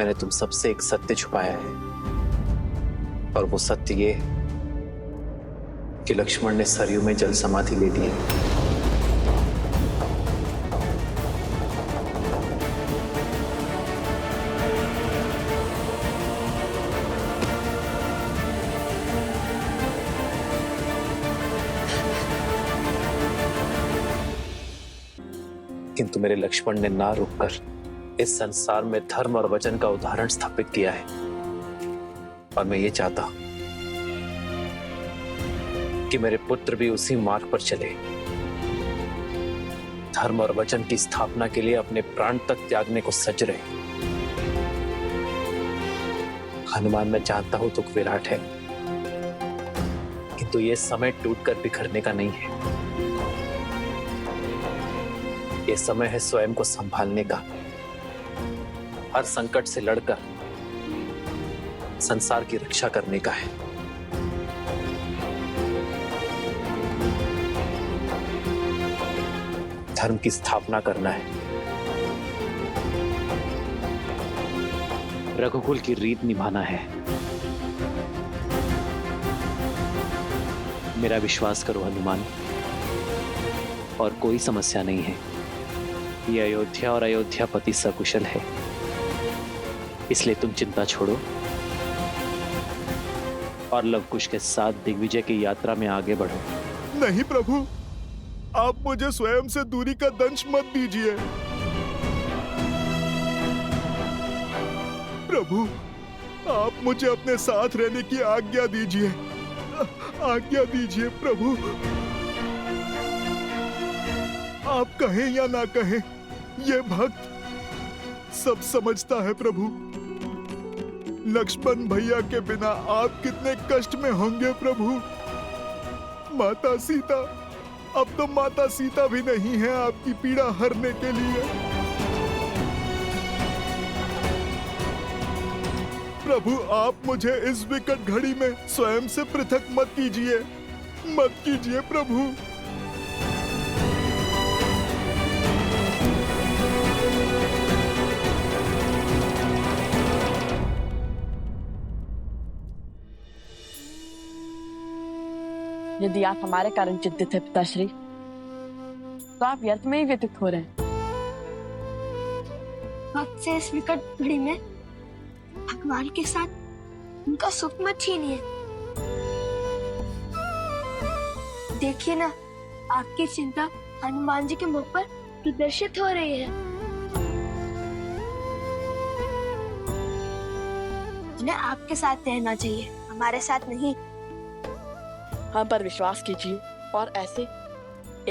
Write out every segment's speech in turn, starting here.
मैंने तुम सबसे एक सत्य छुपाया है, और वो सत्य ये कि लक्ष्मण ने सरयू में जल समाधि ले ली है। किंतु मेरे लक्ष्मण ने ना रुककर इस संसार में धर्म और वचन का उदाहरण स्थापित किया है, और मैं ये चाहता हूं कि मेरे पुत्र भी उसी मार्ग पर चले, धर्म और वचन की स्थापना के लिए अपने प्राण तक त्यागने को सज रहे। हनुमान, मैं जानता हूं तुक विराट है, किंतु ये समय टूटकर बिखरने का नहीं है। ये समय है स्वयं को संभालने का, हर संकट से लड़कर संसार की रक्षा करने का है। धर्म की स्थापना करना है, रघुकुल की रीत निभाना है। मेरा विश्वास करो हनुमान, और कोई समस्या नहीं है। ये अयोध्या और अयोध्यापति सकुशल है, इसलिए तुम चिंता छोड़ो और लवकुश के साथ दिग्विजय की यात्रा में आगे बढ़ो। नहीं प्रभु, आप मुझे स्वयं से दूरी का दंश मत दीजिए। प्रभु, आप मुझे अपने साथ रहने की आज्ञा दीजिए, आज्ञा दीजिए प्रभु। आप कहें या ना कहें, ये भक्त सब समझता है प्रभु। लक्ष्मण भैया के बिना आप कितने कष्ट में होंगे प्रभु। माता सीता, अब तो माता सीता भी नहीं है आपकी पीड़ा हरने के लिए। प्रभु, आप मुझे इस विकट घड़ी में स्वयं से पृथक मत कीजिए, मत कीजिए प्रभु। यदि आप हमारे कारण चिंतित हैं पिताश्री, तो आप व्यर्थ में ही व्यतीत हो रहे हैं। वक्त से इस विकट घड़ी में भगवान के साथ उनका सुख मत छीनिए। देखिए ना, आपकी चिंता हनुमान जी के मुख पर प्रदर्शित हो रही है। उन्हें आपके साथ रहना चाहिए, हमारे साथ नहीं। हम पर विश्वास कीजिए और ऐसे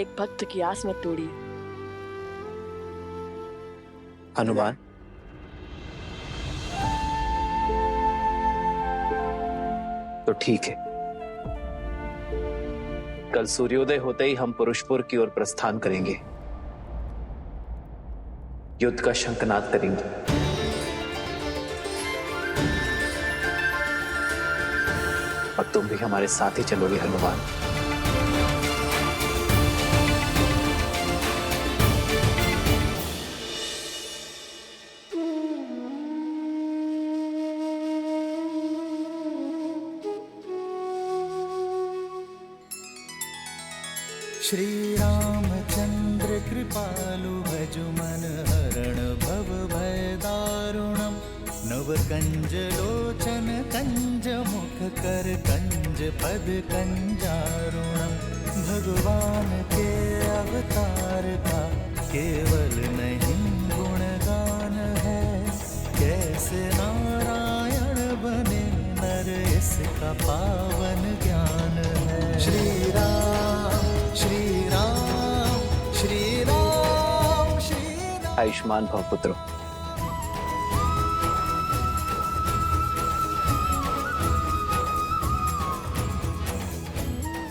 एक भक्त की आस मत तोड़िए। हनुमान, तो ठीक है, कल सूर्योदय होते ही हम पुरुषपुर की ओर प्रस्थान करेंगे, युद्ध का शंखनाद करेंगे। और तुम भी हमारे साथ ही चलोगे हनुमान। श्री रामचंद्र कृपालु भजु मन हरण भव भय दारुणम। नव कंज लोचन कंज मुख कर कंज पद कंजारुणम। भगवान के अवतार का केवल नहीं गुणगान है, कैसे नारायण बने नर इसका पावन ज्ञान है। श्री राम श्री राम श्री राम श्री राम। आयुष्मान भव पुत्रो।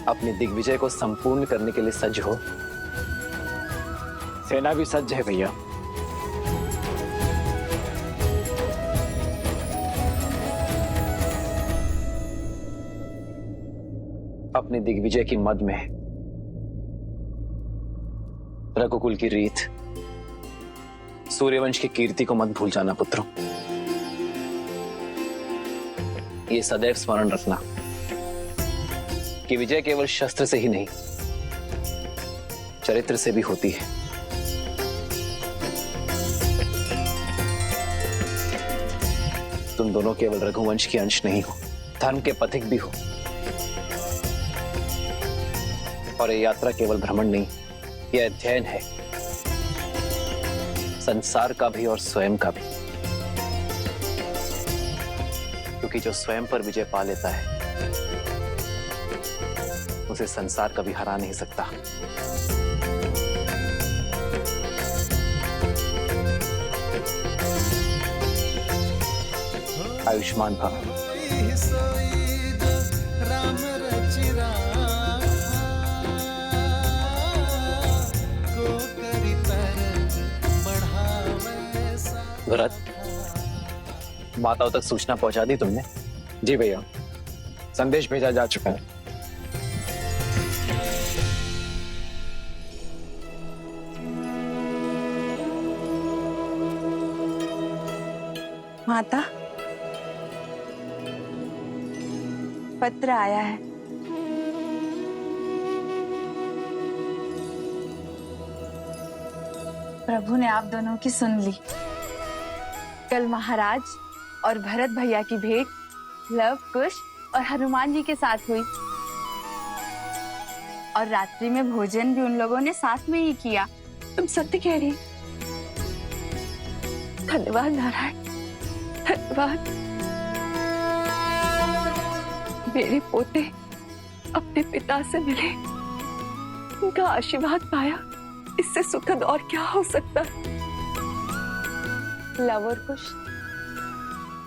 अपने दिग्विजय को संपूर्ण करने के लिए सज्ज हो। सेना भी सज्ज है भैया। अपने दिग्विजय की मद में रघुकुल की रीत, सूर्यवंश की कीर्ति को मत भूल जाना पुत्रों। ये सदैव स्मरण रखना कि विजय केवल शस्त्र से ही नहीं, चरित्र से भी होती है। तुम दोनों केवल रघुवंश के अंश नहीं हो, धर्म के पथिक भी हो। और ये यात्रा केवल भ्रमण नहीं, यह अध्ययन है, संसार का भी और स्वयं का भी। क्योंकि जो स्वयं पर विजय पा लेता है उसे संसार कभी हरा नहीं सकता। आयुष्मान भव। भरत, माताओं तक सूचना पहुंचा दी तुमने? जी भैया, संदेश भेजा जा चुका है। माता, पत्र आया है। प्रभु ने आप दोनों की सुन ली। कल महाराज और भरत भैया की भेंट लव, कुश और हनुमान जी के साथ हुई और रात्रि में भोजन भी उन लोगों ने साथ में ही किया। तुम सत्य कह रही। धन्यवाद नारायण, धन्यवाद। मेरे पोते अपने पिता से मिले, उनका आशीर्वाद पाया, इससे सुखद और क्या हो सकता है। लव और कुश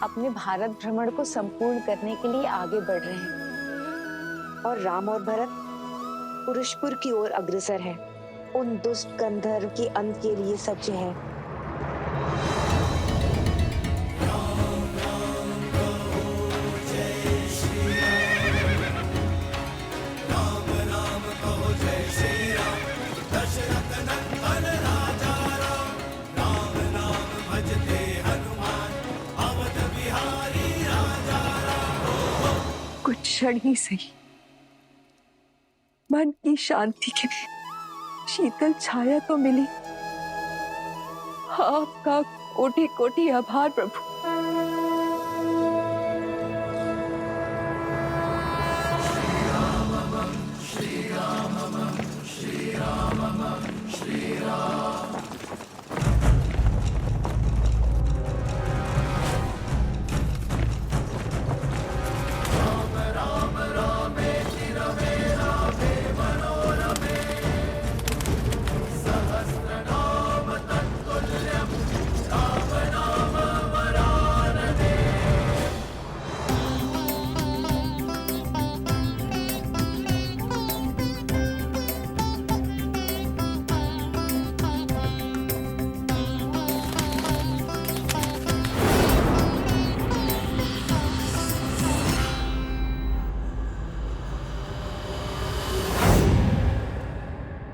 अपने भारत भ्रमण को संपूर्ण करने के लिए आगे बढ़ रहे हैं और राम और भरत पुरुषपुर की ओर अग्रसर हैं। उन दुष्ट गंधर्व के अंत के लिए सच्चे हैं। कुछ क्षण ही सही मन की शांति के लिए शीतल छाया तो मिली। आपका कोटि कोटि आभार प्रभु।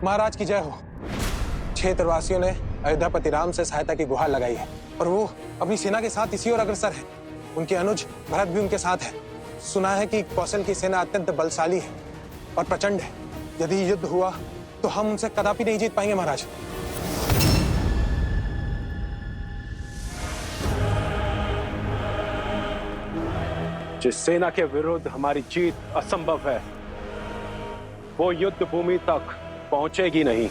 महाराज की जय हो। क्षेत्रवासियों ने अयोध्यापति राम से सहायता की गुहार लगाई है और वो अपनी सेना के साथ इसी ओर अग्रसर है। उनके अनुज भरत भी उनके साथ है। सुना है कि कौशल की सेना अत्यंत बलशाली है और प्रचंड है। यदि युद्ध हुआ तो हम उनसे कदापि नहीं जीत पाएंगे महाराज। जिस सेना के विरुद्ध हमारी जीत असंभव है, वो युद्ध भूमि तक पहुंचेगी नहीं।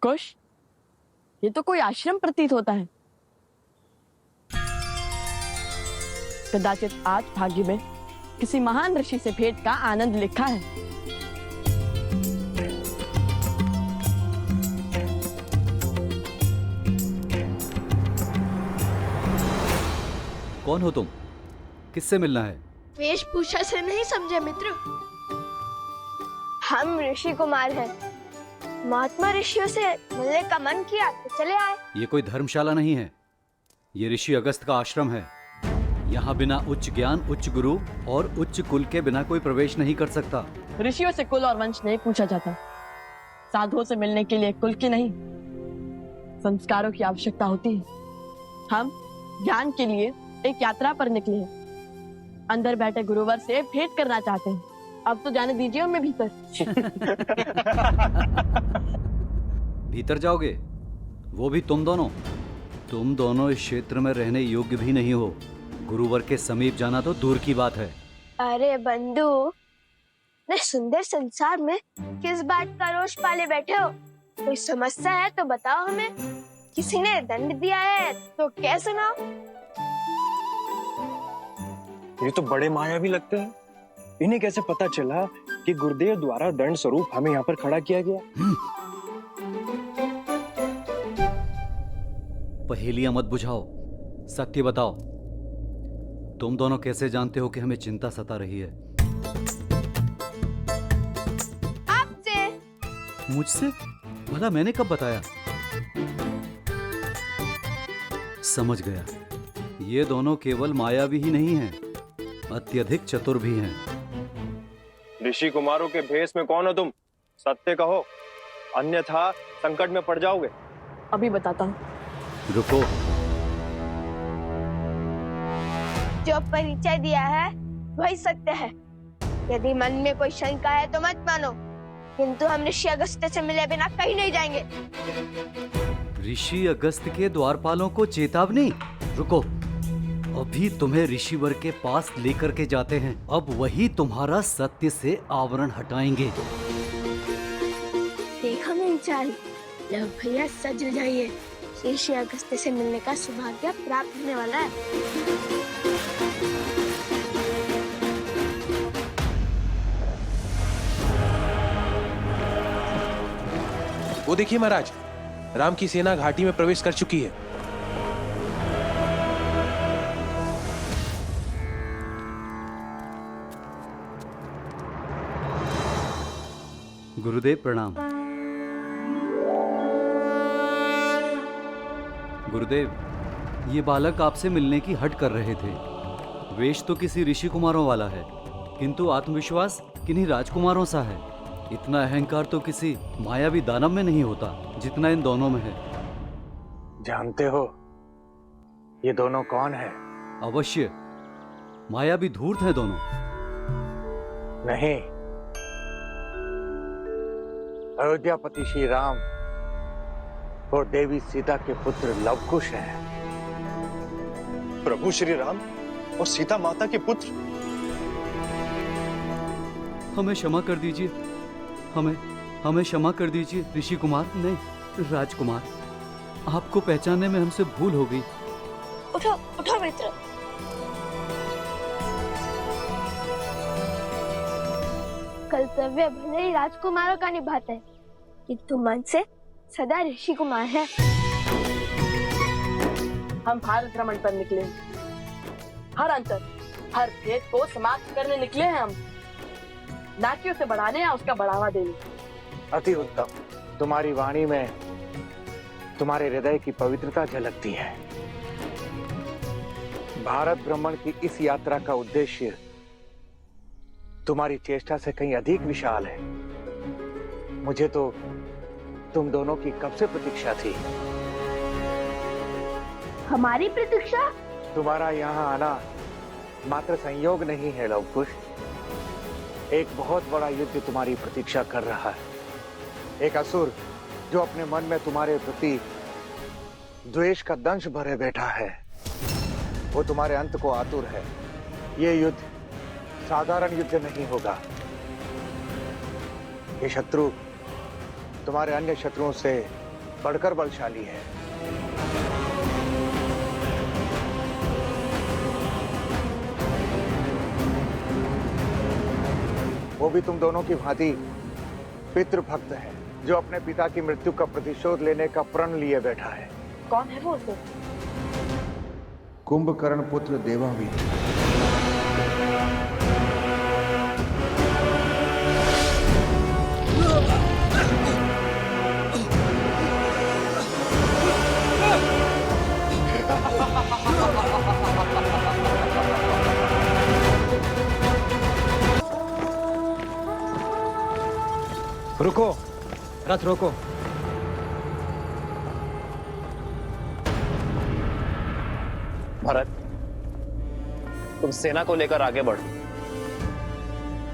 कुश, ये तो कोई आश्रम प्रतीत होता है। कदाचित आज भाग्य में किसी महान ऋषि से भेंट का आनंद लिखा है। कौन हो तुम? किससे मिलना है? वेशभूषा से नहीं समझे मित्र, हम ऋषि कुमार हैं। महात्मा ऋषियों से मिलने का मन किया तो चले आए। ये कोई धर्मशाला नहीं है, ये ऋषि अगस्त का आश्रम है। यहाँ बिना उच्च ज्ञान, उच्च गुरु और उच्च कुल के बिना कोई प्रवेश नहीं कर सकता। ऋषियों से कुल और वंश नहीं पूछा जाता। साधुओं से मिलने के लिए कुल की नहीं, संस्कारों की आवश्यकता होती है। हम ज्ञान के लिए एक यात्रा पर निकले हैं। अंदर बैठे गुरुवर से भेंट करना चाहते हैं। अब तो जाने दीजिए हमें भीतर। भीतर जाओगे? वो भी तुम दोनों? तुम दोनों इस क्षेत्र में रहने योग्य भी नहीं हो। गुरुवर के समीप जाना तो दूर की बात है। अरे बंधु, इतने सुंदर संसार में किस बात का रोष पाले बैठे हो? कोई समस्या है तो बताओ हमें। किसी ने दंड दिया है तो क्या सुनाओ? ये तो बड़े मायावी लगते हैं। इन्हें कैसे पता चला कि गुरुदेव द्वारा दंड स्वरूप हमें यहाँ पर खड़ा किया गया? पहेलियां मत बुझाओ, सत्य बताओ। तुम दोनों कैसे जानते हो कि हमें चिंता सता रही है? आपसे। मुझसे? भला मैंने कब बताया? समझ गया। ये दोनों केवल मायावी ही नहीं हैं, अत्यधिक चतुर भी हैं। ऋषि कुमारों के भेष में कौन हो तुम? सत्य कहो, अन्यथा संकट में पड़ जाओगे। अभी बताता हूँ। रुको। जो परिचय दिया है वही सत्य है। यदि मन में कोई शंका है तो मत मानो, किंतु हम ऋषि अगस्त्य से मिले बिना कहीं नहीं जाएंगे। ऋषि अगस्त के द्वारपालों को चेतावनी? रुको, अभी तुम्हें ऋषिवर के पास लेकर के जाते हैं। अब वही तुम्हारा सत्य से आवरण हटाएंगे। देखो मेरी चाल, लो भैया सज जाइए। ऋषि अगस्त्य से मिलने का सौभाग्य प्राप्त होने वाला है। वो देखिए महाराज, राम की सेना घाटी में प्रवेश कर चुकी है। गुरुदेव प्रणाम। गुरुदेव, ये बालक आपसे मिलने की हट कर रहे थे। वेश तो किसी ऋषि कुमारों वाला है, किंतु आत्मविश्वास किन्हीं राजकुमारों सा है। इतना अहंकार तो किसी मायावी दानव में नहीं होता जितना इन दोनों में है। जानते हो ये दोनों कौन है? अवश्य, मायावी धूर्त हैं दोनों। नहीं, अयोध्यापति श्री राम और देवी सीता के पुत्र लवकुश हैं। प्रभु श्री राम और सीता माता के पुत्र? हमें क्षमा कर दीजिए, हमें क्षमा कर दीजिए ऋषि कुमार, नहीं राजकुमार। आपको पहचानने में हमसे भूल हो गई। उठो उठो मित्र। कर्तव्य भले ही राजकुमारों का निभाते हैं, किंतु मन से सदा ऋषि कुमार है। हम भारत भ्रमण पर निकले हैं। हर अंतर, हर भेद को समाप्त करने निकले हैं हम, ना कि उसे बढ़ाने या उसका बढ़ावा देने। अति उत्तम। तुम्हारी वाणी में तुम्हारे हृदय की पवित्रता झलकती है। भारत भ्रमण की इस यात्रा का उद्देश्य तुम्हारी चेष्टा से कहीं अधिक विशाल है। मुझे तो तुम दोनों की कब से प्रतीक्षा थी। हमारी प्रतीक्षा? तुम्हारा यहाँ आना मात्र संयोग नहीं है लवकुश। एक बहुत बड़ा युद्ध तुम्हारी प्रतीक्षा कर रहा है। एक असुर जो अपने मन में तुम्हारे प्रति द्वेष का दंश भरे बैठा है, वो तुम्हारे अंत को आतुर है। ये युद्ध साधारण युद्ध नहीं होगा। ये शत्रु तुम्हारे अन्य शत्रुओं से बढ़कर बलशाली है। वो भी तुम दोनों की भांति पितृभक्त है, जो अपने पिता की मृत्यु का प्रतिशोध लेने का प्रण लिए बैठा है। कौन है वो उसे? कुंभकर्ण पुत्र देवावीर। रुको, रथ रोको। भरत, तुम सेना को लेकर आगे बढ़ो।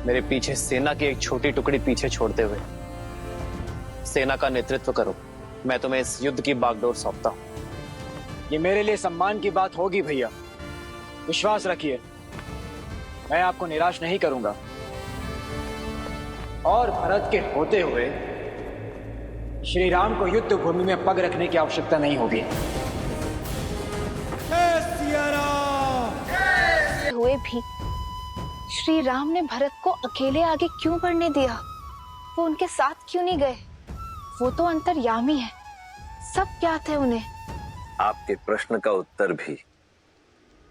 मेरे पीछे सेना की एक छोटी टुकड़ी पीछे छोड़ते हुए सेना का नेतृत्व करो। मैं तुम्हें इस युद्ध की बागडोर सौंपता हूं। ये मेरे लिए सम्मान की बात होगी भैया, विश्वास रखिए, मैं आपको निराश नहीं करूंगा। और भरत के होते हुए श्री राम को युद्ध भूमि में पग रखने की आवश्यकता नहीं होगी। हुए भी श्री राम ने भरत को अकेले आगे क्यों बढ़ने दिया? वो उनके साथ क्यों नहीं गए? वो तो अंतर्यामी है, सब ज्ञात है उन्हें। आपके प्रश्न का उत्तर भी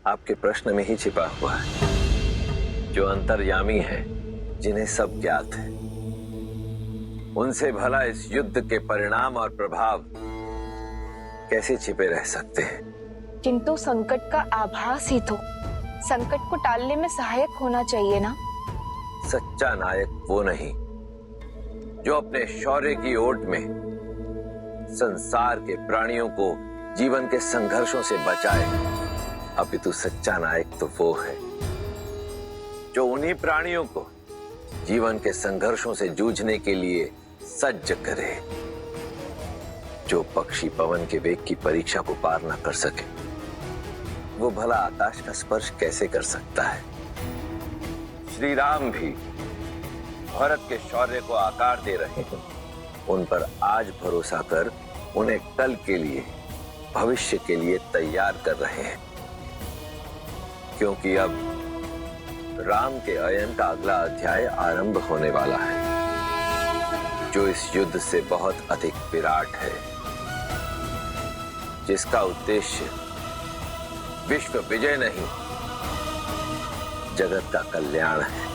आपके प्रश्न में ही छिपा हुआ है। जो अंतर्यामी है, जिन्हें सब ज्ञात है, उनसे भला इस युद्ध के परिणाम और प्रभाव कैसे छिपे रह सकते हैं? किंतु संकट का आभास ही तो संकट को टालने में सहायक होना चाहिए ना। सच्चा नायक वो नहीं जो अपने शौर्य की ओट में संसार के प्राणियों को जीवन के संघर्षों से बचाए, अपितु सच्चा नायक तो वो है जो उन्हीं प्राणियों को जीवन के संघर्षों से जूझने के लिए सज्ज करे। जो पक्षी पवन के वेग की परीक्षा को पार न कर सके, वो भला आकाश का स्पर्श कैसे कर सकता है? श्री राम भी भरत के शौर्य को आकार दे रहे हैं। उन पर आज भरोसा कर उन्हें कल के लिए, भविष्य के लिए तैयार कर रहे हैं, क्योंकि अब राम के अयन का अगला अध्याय आरंभ होने वाला है, जो इस युद्ध से बहुत अधिक विराट है, जिसका उद्देश्य विश्व विजय नहीं, जगत का कल्याण है।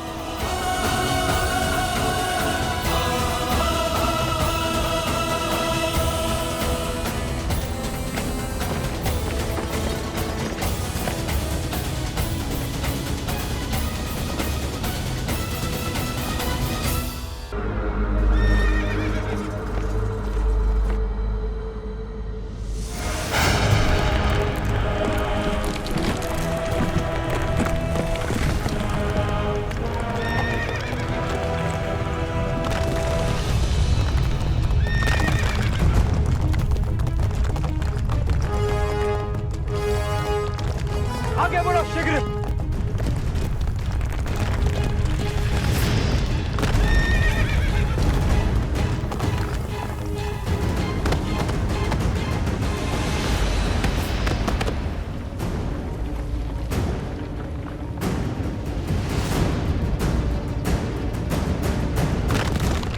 आगे बढ़ो शीघ्र।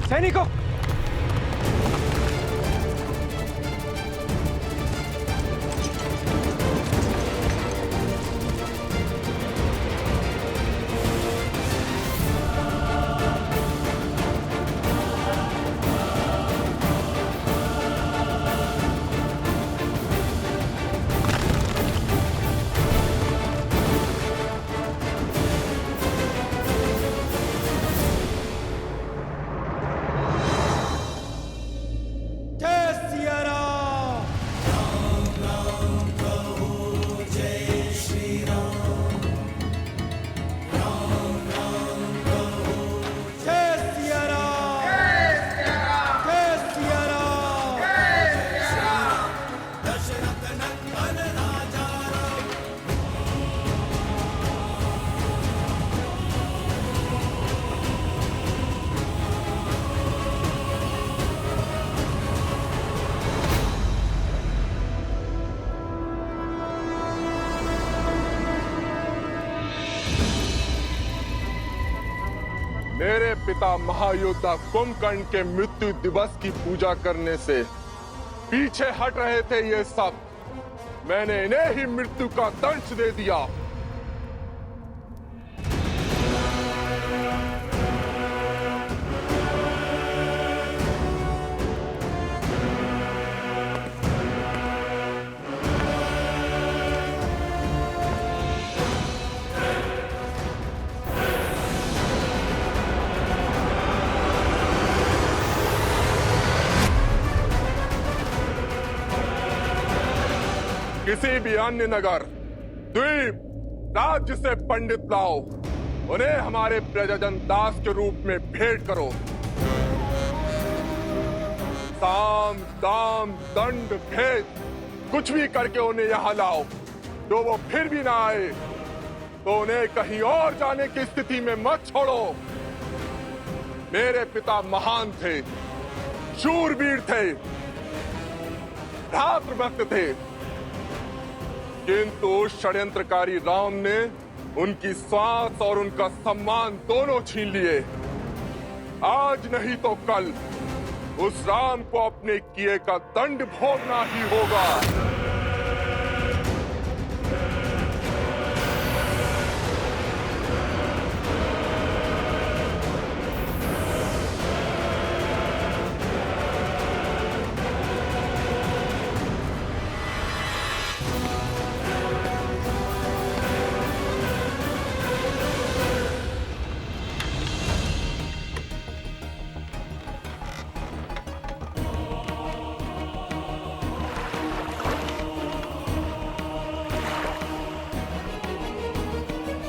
सैनिकों, मेरे पिता महायोद्धा कुंभकर्ण के मृत्यु दिवस की पूजा करने से पीछे हट रहे थे ये सब। मैंने इन्हें ही मृत्यु का दंश दे दिया। किसी भी अन्य नगर, द्वीप, राज्य से पंडित लाओ, उन्हें हमारे प्रजाजन दास के रूप में भेंट करो। साम, दाम, दंड, भेद कुछ भी करके उन्हें यहाँ लाओ। जो वो फिर भी ना आए तो उन्हें कहीं और जाने की स्थिति में मत छोड़ो। मेरे पिता महान थे, शूरवीर थे, भ्रातृभक्त थे, किंतु षड्यंत्रकारी राम ने उनकी सांस और उनका सम्मान दोनों छीन लिए। आज नहीं तो कल उस राम को अपने किए का दंड भोगना ही होगा।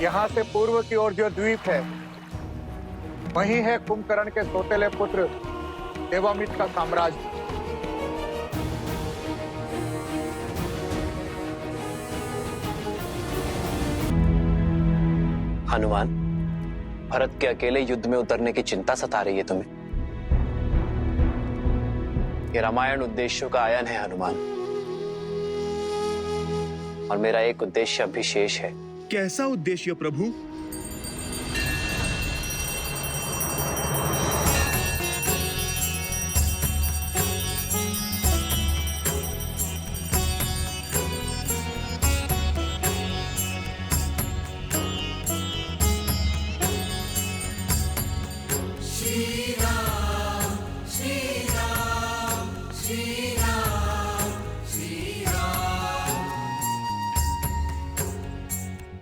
यहाँ से पूर्व की ओर जो द्वीप है, वही है कुंभकर्ण के सौतेले पुत्र देवामित्र का साम्राज्य। हनुमान, भरत के अकेले युद्ध में उतरने की चिंता सता रही है तुम्हें। ये रामायण उद्देश्यों का आयन है हनुमान, और मेरा एक उद्देश्य अभी शेष है। कैसा उद्देश्य प्रभु?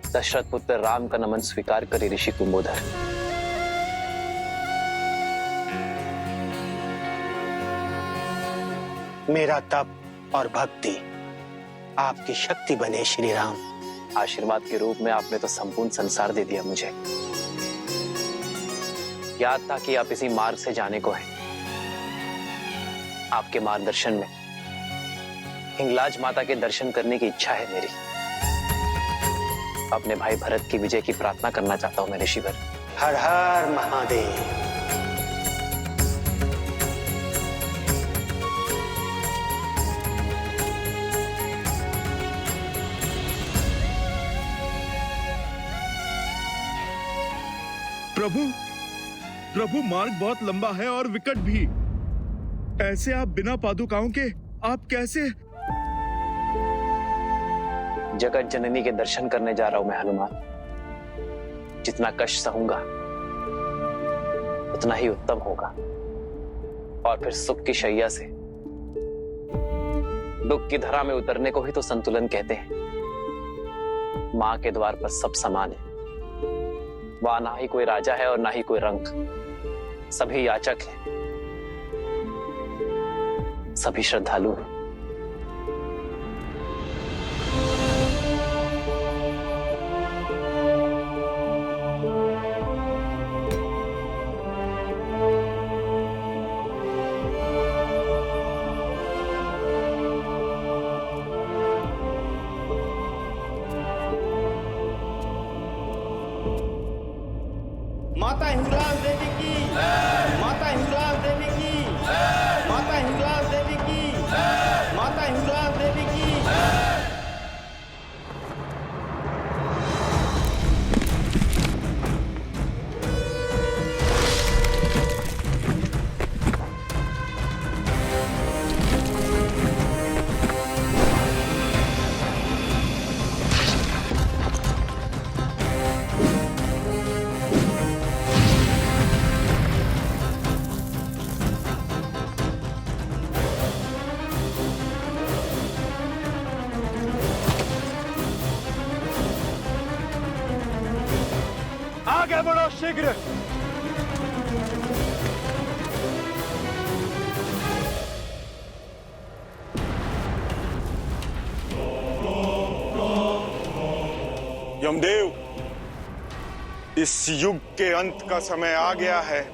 दशरथ पुत्र राम का नमन स्वीकार करे ऋषि कुंभोधर। मेरा तप और भक्ति आपकी शक्ति बने श्री राम। आशीर्वाद के रूप में आपने तो संपूर्ण संसार दे दिया मुझे। याद था कि आप इसी मार्ग से जाने को हैं। आपके मार्गदर्शन में हिंगलाज माता के दर्शन करने की इच्छा है मेरी। अपने भाई भरत की विजय की प्रार्थना करना चाहता हूं मैं ऋषिवर। हर हर महादेव। प्रभु, प्रभु मार्ग बहुत लंबा है और विकट भी। ऐसे आप बिना पादुकाओं के आप कैसे? जगत जननी के दर्शन करने जा रहा हूं मैं हनुमान। जितना कष्ट सहूंगा उतना ही उत्तम होगा, और फिर सुख की शैया से दुख की धरा में उतरने को ही तो संतुलन कहते हैं। मां के द्वार पर सब समान है। वहां ना ही कोई राजा है और ना ही कोई रंक, सभी याचक हैं, सभी श्रद्धालु हैं। माता हिंगलाज देवी की, माता हिंगलाज देवी की, माता हिंगलाज देवी की, माता हिंगलाज देवी की। आगे बढ़ो शीघ्र। यमदेव, इस युग के अंत का समय आ गया है।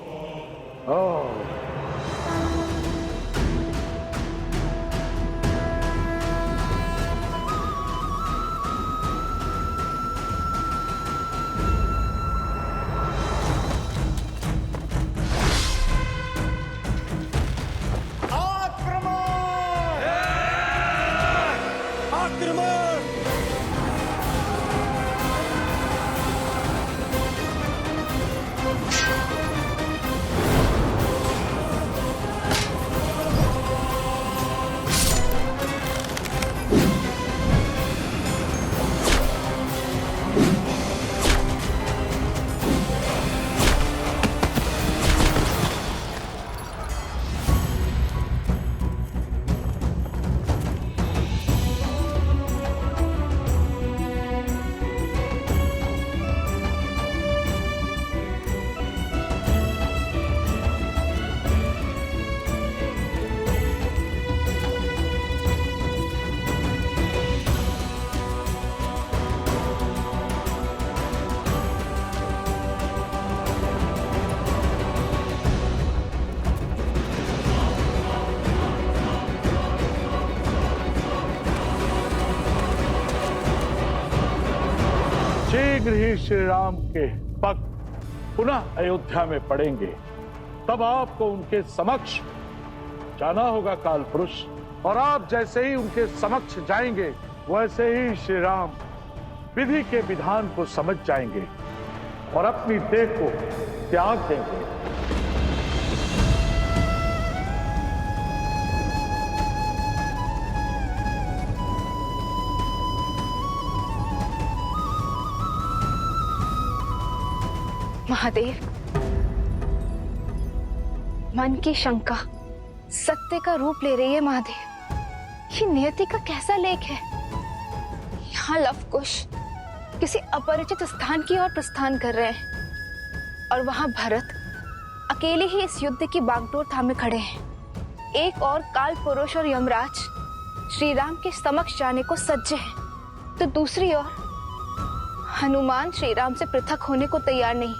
शीघ्र ही श्री राम के पग पुनः अयोध्या में पड़ेंगे, तब आपको उनके समक्ष जाना होगा काल पुरुष। और आप जैसे ही उनके समक्ष जाएंगे वैसे ही श्री राम विधि के विधान को समझ जाएंगे और अपनी देह को त्याग देंगे। महादेव, मन की शंका सत्य का रूप ले रही है। महादेव, ये नियति का कैसा लेख है। यहाँ लवकुश किसी अपरिचित स्थान की ओर प्रस्थान कर रहे हैं और वहां भरत अकेले ही इस युद्ध की बागडोर थामे खड़े हैं। एक और काल पुरुष और यमराज श्री राम के समक्ष जाने को सज्ज है, तो दूसरी ओर हनुमान श्री राम से पृथक होने को तैयार नहीं।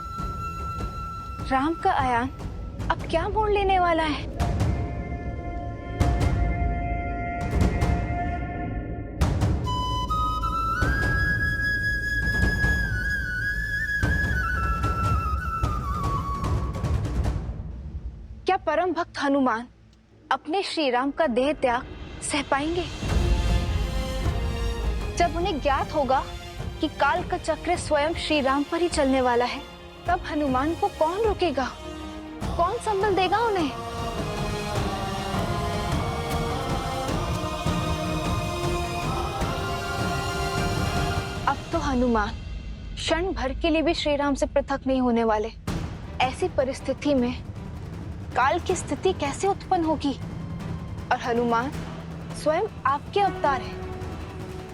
राम का आयान अब क्या मोड़ लेने वाला है। क्या परम भक्त हनुमान अपने श्री राम का देह त्याग सह पाएंगे? जब उन्हें ज्ञात होगा कि काल का चक्र स्वयं श्री राम पर ही चलने वाला है, तब हनुमान को कौन रोकेगा, कौन संबल देगा उन्हें? अब तो हनुमान क्षण भर के लिए भी श्री राम से पृथक नहीं होने वाले। ऐसी परिस्थिति में काल की स्थिति कैसे उत्पन्न होगी? और हनुमान स्वयं आपके अवतार है,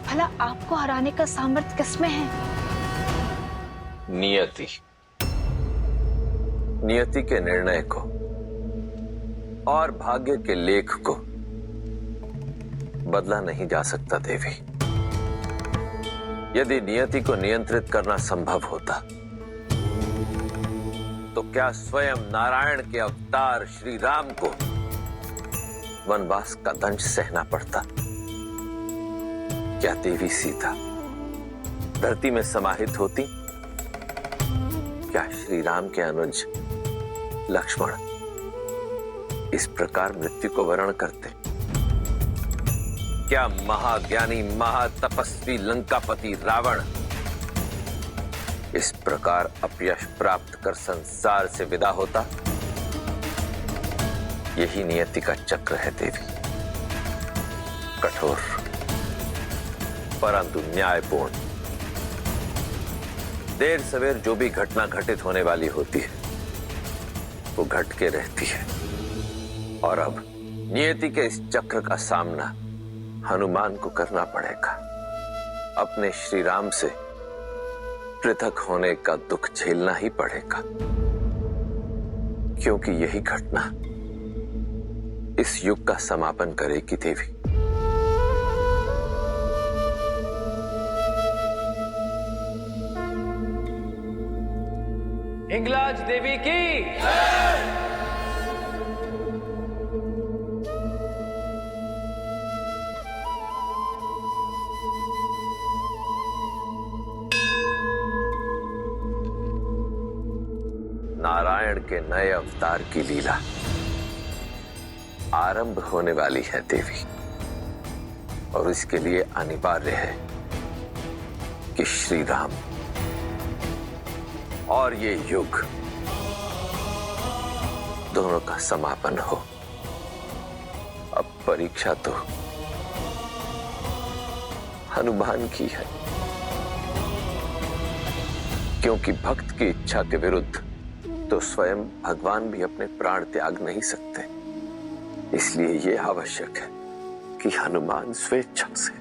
भला आपको हराने का सामर्थ्य किसमें है? नियति के निर्णय को और भाग्य के लेख को बदला नहीं जा सकता देवी। यदि नियति को नियंत्रित करना संभव होता तो क्या स्वयं नारायण के अवतार श्री राम को वनवास का दंश सहना पड़ता? क्या देवी सीता धरती में समाहित होती? क्या श्री राम के अनुज लक्ष्मण इस प्रकार मृत्यु को वरण करते? क्या महाज्ञानी महातपस्वी लंकापति रावण इस प्रकार अपयश प्राप्त कर संसार से विदा होता? यही नियति का चक्र है देवी। कठोर परंतु न्यायपूर्ण। देर सवेर जो भी घटना घटित होने वाली होती है वो घट के रहती है। और अब नियति के इस चक्र का सामना हनुमान को करना पड़ेगा। अपने श्री राम से पृथक होने का दुख झेलना ही पड़ेगा, क्योंकि यही घटना इस युग का समापन करेगी देवी। हिंगलाज देवी की नारायण के नए अवतार की लीला आरंभ होने वाली है देवी, और इसके लिए अनिवार्य है कि श्री राम और ये युग दोनों का समापन हो। अब परीक्षा तो हनुमान की है, क्योंकि भक्त की इच्छा के विरुद्ध तो स्वयं भगवान भी अपने प्राण त्याग नहीं सकते। इसलिए यह आवश्यक है कि हनुमान स्वेच्छा से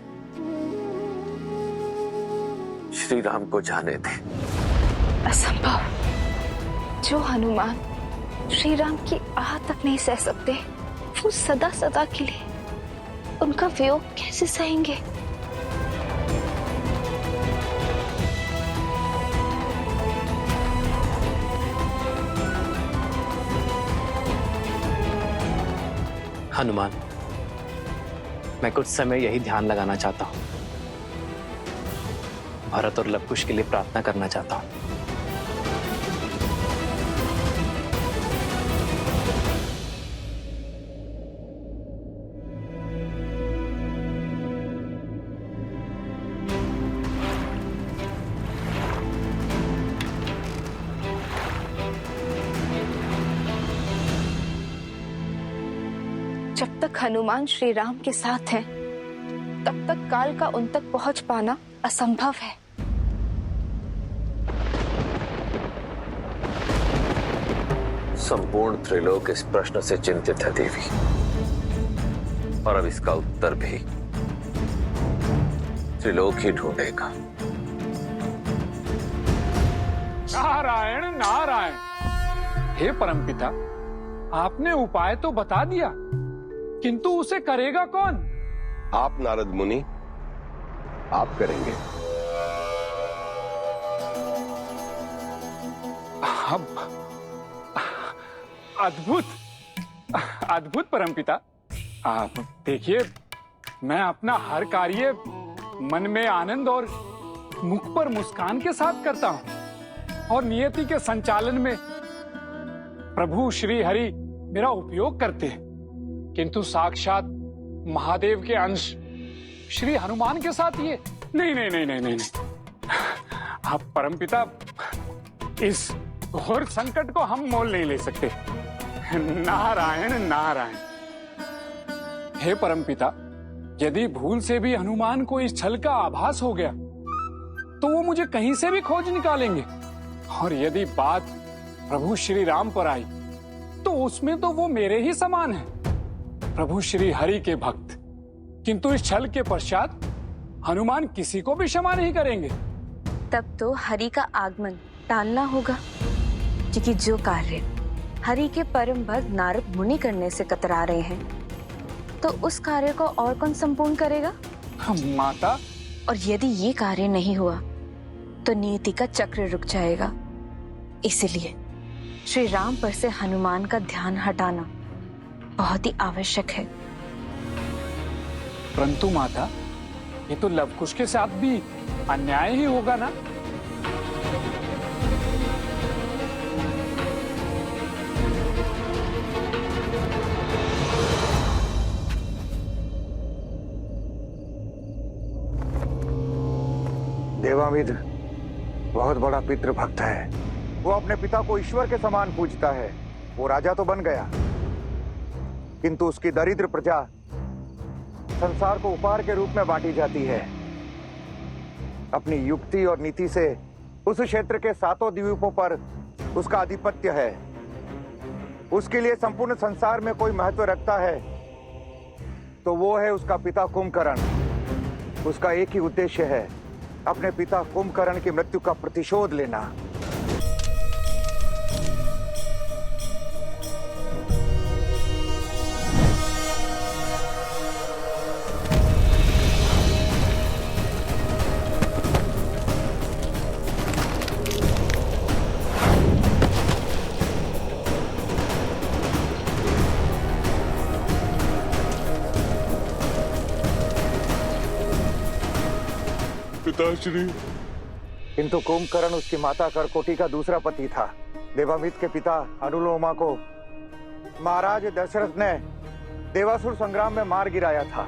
श्री राम को जाने दे। असंभव। जो हनुमान श्री राम की आह तक नहीं सह सकते, वो सदा सदा के लिए उनका वियोग कैसे सहेंगे? हनुमान, मैं कुछ समय यही ध्यान लगाना चाहता हूं, भरत और लवकुश के लिए प्रार्थना करना चाहता हूं। जब तक हनुमान श्री राम के साथ हैं, तब तक काल का उन तक पहुंच पाना असंभव है। संपूर्ण त्रिलोक इस प्रश्न से चिंतित है देवी, और अब इसका उत्तर भी त्रिलोक ही ढूंढेगा। नारायण नारायण। हे परमपिता, आपने उपाय तो बता दिया, किंतु उसे करेगा कौन? आप नारद मुनि, आप करेंगे। अब अद्भुत अद्भुत परमपिता। आप देखिए, मैं अपना हर कार्य मन में आनंद और मुख पर मुस्कान के साथ करता हूं, और नियति के संचालन में प्रभु श्री हरि मेरा उपयोग करते हैं, किंतु साक्षात महादेव के अंश श्री हनुमान के साथ ये नहीं नहीं नहीं नहीं नहीं, नहीं। आप परमपिता, इस घोर संकट को हम मोल नहीं ले सकते। नारायण नारायण। हे परमपिता, यदि भूल से भी हनुमान को इस छल का आभास हो गया, तो वो मुझे कहीं से भी खोज निकालेंगे, और यदि बात प्रभु श्री राम पर आई, तो उसमें तो वो मेरे ही समान है, प्रभु श्री हरि के भक्त। किंतु इस छल के पश्चात हनुमान किसी को भी क्षमा नहीं करेंगे। तब तो हरि का आगमन टालना होगा, क्योंकि जो कार्य हरि के परम भक्त नारद मुनि करने से कतरा रहे हैं, तो उस कार्य को और कौन संपूर्ण करेगा? माता। और यदि ये कार्य नहीं हुआ, तो नियति का चक्र रुक जाएगा। इसलिए श्री राम पर से हनुमान का ध्यान हटाना बहुत ही आवश्यक है। परंतु माता, ये तो लवकुश के साथ भी अन्याय ही होगा ना? देवामित्र बहुत बड़ा पितृभक्त है। वो अपने पिता को ईश्वर के समान पूजता है। वो राजा तो बन गया, किंतु उसकी दरिद्र प्रजा संसार को उपहार के रूप में बांटी जाती है। अपनी युक्ति और नीति से उस क्षेत्र के 7 द्वीपों पर उसका आधिपत्य है। उसके लिए संपूर्ण संसार में कोई महत्व रखता है तो वो है उसका पिता कुंभकर्ण। उसका एक ही उद्देश्य है, अपने पिता कुंभकर्ण की मृत्यु का प्रतिशोध लेना। पिताश्री। किंतु कुंभकर्ण उसकी माता करकोटी का दूसरा पति था। देवामित के पिता अनुलोमा को महाराज दशरथ ने देवासुर संग्राम में मार गिराया था।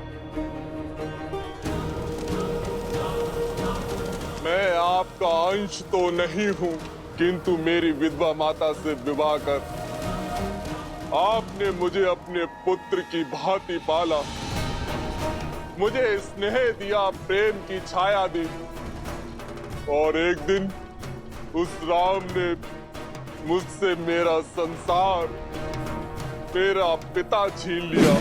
मैं आपका अंश तो नहीं हूं, किंतु मेरी विधवा माता से विवाह कर आपने मुझे अपने पुत्र की भांति पाला, मुझे स्नेह दिया, प्रेम की छाया दी, और एक दिन उस राम ने मुझसे मेरा संसार, मेरा पिता छीन लिया।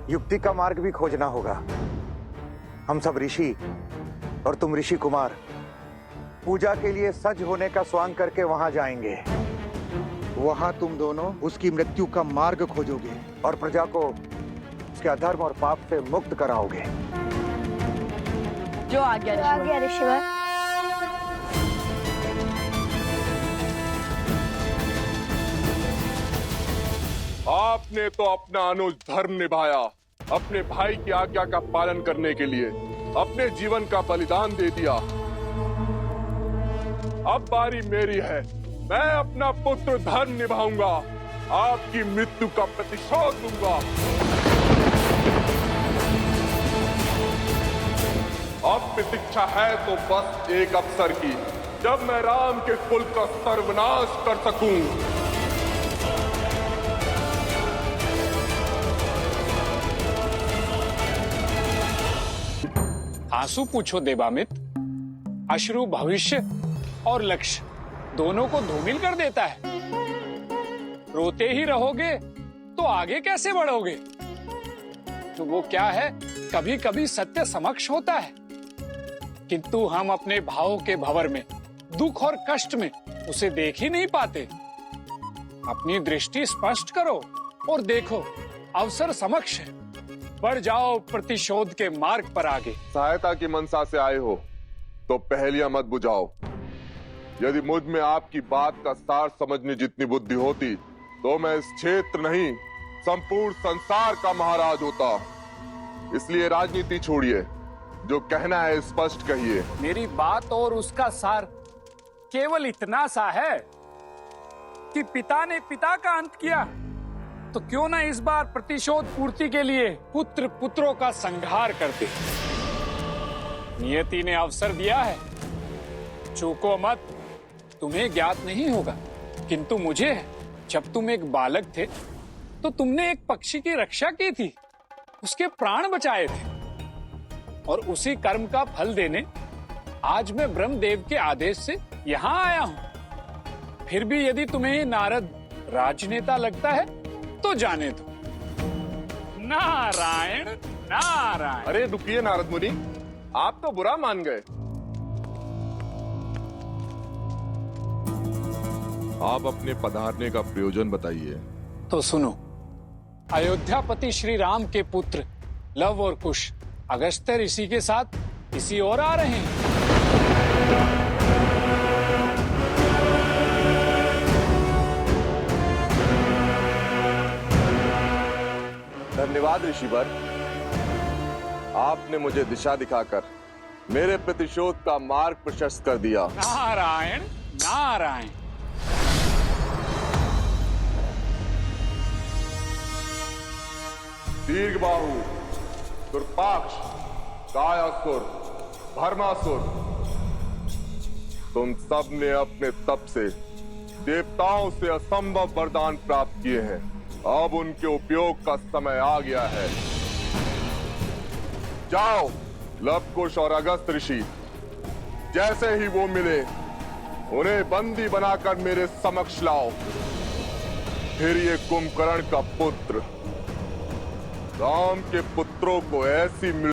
युक्ति का मार्ग भी खोजना होगा। हम सब ऋषि और तुम ऋषि कुमार पूजा के लिए सज होने का स्वांग करके वहां जाएंगे। वहां तुम दोनों उसकी मृत्यु का मार्ग खोजोगे और प्रजा को उसके अधर्म और पाप से मुक्त कराओगे। जो आ गया ऋषिवर। आपने तो अपना अनुज धर्म निभाया, अपने भाई की आज्ञा का पालन करने के लिए अपने जीवन का बलिदान दे दिया। अब बारी मेरी है, मैं अपना पुत्र धर्म निभाऊंगा, आपकी मृत्यु का प्रतिशोध दूंगा। अब प्रतीक्षा है तो बस एक अवसर की, जब मैं राम के कुल का सर्वनाश कर सकूं। आंसू पूछो देवामित, अश्रु भविष्य और लक्ष्य दोनों को धूमिल कर देता है। रोते ही रहोगे तो आगे कैसे बढ़ोगे? तो वो क्या है, कभी कभी सत्य समक्ष होता है, किंतु हम अपने भावों के भंवर में, दुख और कष्ट में उसे देख ही नहीं पाते। अपनी दृष्टि स्पष्ट करो और देखो, अवसर समक्ष है, बढ़ जाओ प्रतिशोध के मार्ग पर आगे। सहायता की मनसा से आए हो तो पहेलियां मत बुझाओ। यदि मुझ में आपकी बात का सार समझने जितनी बुद्धि होती तो मैं इस क्षेत्र नहीं, संपूर्ण संसार का महाराज होता। इसलिए राजनीति छोड़िए, जो कहना है स्पष्ट कहिए। मेरी बात और उसका सार केवल इतना सा है कि पिता ने पिता का अंत किया, तो क्यों ना इस बार प्रतिशोध पूर्ति के लिए पुत्र पुत्रों का संहार करते। नियति ने अवसर दिया है, चूको मत। तुम्हें ज्ञात नहीं होगा, किंतु मुझे है। जब तुम एक बालक थे तो तुमने एक पक्षी की रक्षा की थी, उसके प्राण बचाए थे, और उसी कर्म का फल देने आज मैं ब्रह्मदेव के आदेश से यहाँ आया हूँ। फिर भी यदि तुम्हें नारद राजनेता लगता है तो जाने दो। नारायण नारायण। अरे रुकिए नारद मुनि, आप तो बुरा मान गए। आप अपने पधारने का प्रयोजन बताइए। तो सुनो, अयोध्यापति श्री राम के पुत्र लव और कुश अगस्त्य ऋषि के साथ इसी ओर आ रहे हैं। धन्यवाद ऋषिवर, आपने मुझे दिशा दिखाकर मेरे प्रतिशोध का मार्ग प्रशस्त कर दिया। नारायण नारायण। दीर्घबाहु, दुर्पाक्ष, कायासुर, भर्मासुर, तुम सब ने अपने तप से देवताओं से असंभव वरदान प्राप्त किए हैं। अब उनके उपयोग का समय आ गया है। जाओ, लवकुश और अगस्त ऋषि, जैसे ही वो मिले उन्हें बंदी बनाकर मेरे समक्ष लाओ। फिर ये कुंभकर्ण का पुत्र राम के पुत्रों को ऐसी